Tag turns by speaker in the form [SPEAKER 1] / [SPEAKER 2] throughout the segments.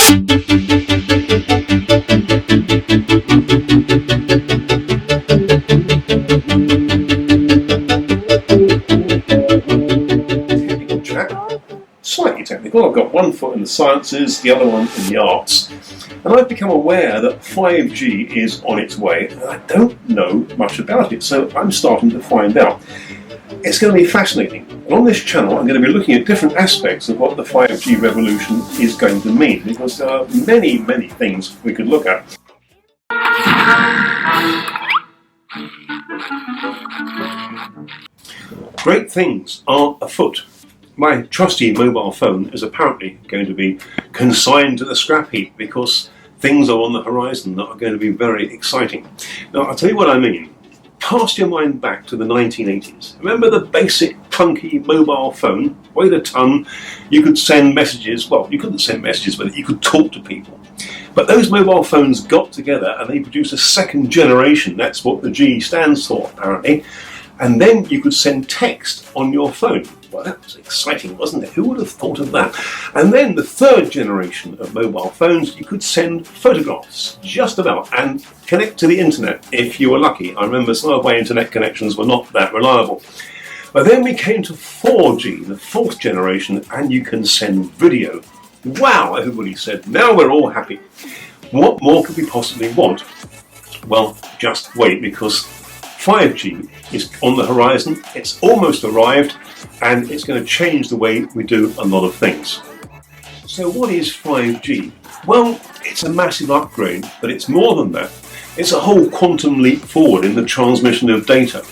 [SPEAKER 1] Technical chat, slightly technical. I've got one foot in the sciences, the other one in the arts, and I've become aware that 5G is on its way, and I don't know much about it, so I'm starting to find out. It's going to be fascinating, and on this channel I'm going to be looking at different aspects of what the 5G revolution is going to mean, because there are many things we could look at. Great things are afoot. My trusty mobile phone is apparently going to be consigned to the scrap heap because things are on the horizon that are going to be very exciting. Now, I'll tell you what I mean. Cast your mind back to the 1980s. Remember the basic clunky mobile phone? Weighed a ton. You could send messages. Well, you couldn't send messages with it. You could talk to people. But those mobile phones got together and they produced a second generation. That's what the G stands for, apparently. And then you could send text on your phone. Well, that was exciting, wasn't it? Who would have thought of that? And then the third generation of mobile phones, you could send photographs, just about, and connect to the internet if you were lucky. I remember some of my internet connections were not that reliable. But then we came to 4G, the fourth generation, and you can send video. Wow, everybody said, now we're all happy. What more could we possibly want? Well, just wait, because 5G is on the horizon, it's almost arrived, and it's going to change the way we do a lot of things. So what is 5G? Well, it's a massive upgrade, but it's more than that. It's a whole quantum leap forward in the transmission of data.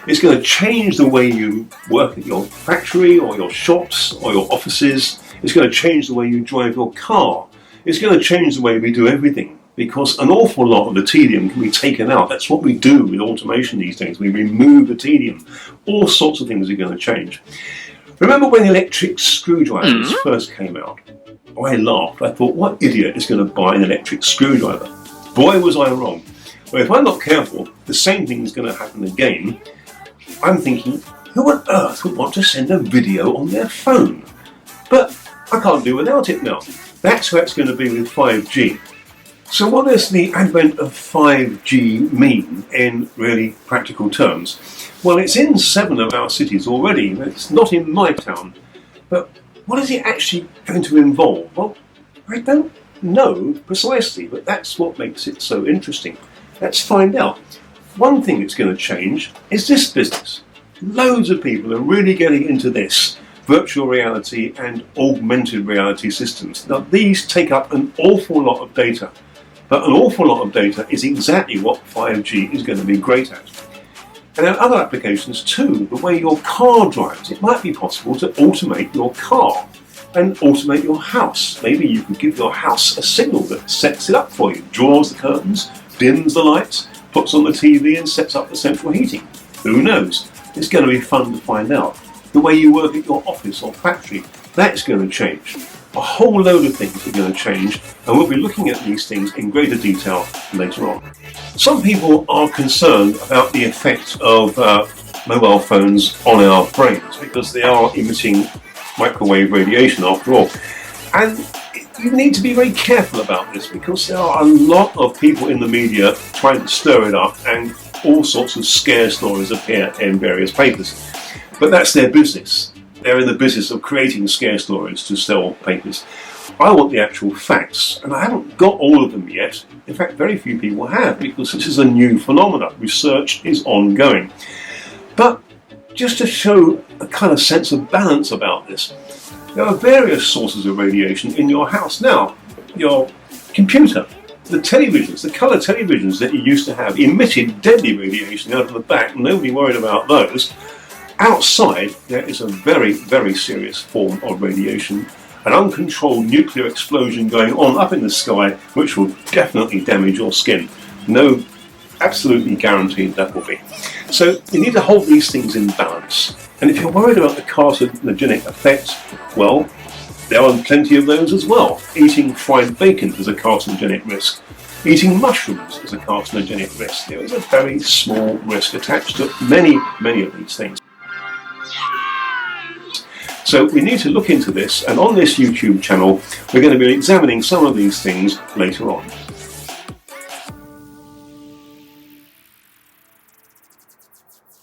[SPEAKER 1] It's going to change the way you work at your factory or your shops or your offices. It's going to change the way you drive your car. It's going to change the way we do everything, because an awful lot of the tedium can be taken out. That's what we do with automation these days. We remove the tedium. All sorts of things are going to change. Remember when electric screwdrivers first came out? I laughed. I thought, what idiot is going to buy an electric screwdriver? Boy, was I wrong. Well, if I'm not careful, the same thing is going to happen again. I'm thinking, who on earth would want to send a video on their phone? But I can't do without it now. That's how it's going to be with 5G. So what does the advent of 5G mean in really practical terms? Well, it's in 7 of our cities already. It's not in my town. But what is it actually going to involve? Well, I don't know precisely, but that's what makes it so interesting. Let's find out. One thing that's going to change is this business. Loads of people are really getting into this. Virtual reality and augmented reality systems. Now, these take up an awful lot of data. But an awful lot of data is exactly what 5G is going to be great at. And there are other applications too. The way your car drives. It might be possible to automate your car and automate your house. Maybe you could give your house a signal that sets it up for you, draws the curtains, dims the lights, puts on the TV and sets up the central heating. Who knows? It's going to be fun to find out. The way you work at your office or factory, that's going to change. A whole load of things are going to change, and we'll be looking at these things in greater detail later on. Some people are concerned about the effect of mobile phones on our brains because they are emitting microwave radiation after all. And you need to be very careful about this because there are a lot of people in the media trying to stir it up, and all sorts of scare stories appear in various papers. But that's their business. They're in the business of creating scare stories to sell papers. I want the actual facts, and I haven't got all of them yet. In fact, very few people have, because this is a new phenomenon. Research is ongoing. But just to show a kind of sense of balance about this, there are various sources of radiation in your house now. Your computer, the televisions, the colour televisions that you used to have emitted deadly radiation out of the back. Nobody worried about those. Outside, there is a very serious form of radiation, an uncontrolled nuclear explosion going on up in the sky, which will definitely damage your skin. No, absolutely guaranteed that will be. So you need to hold these things in balance. And if you're worried about the carcinogenic effects, well, there are plenty of those as well. Eating fried bacon is a carcinogenic risk. Eating mushrooms is a carcinogenic risk. There is a very small risk attached to many of these things. So we need to look into this, and on this YouTube channel we're going to be examining some of these things later on.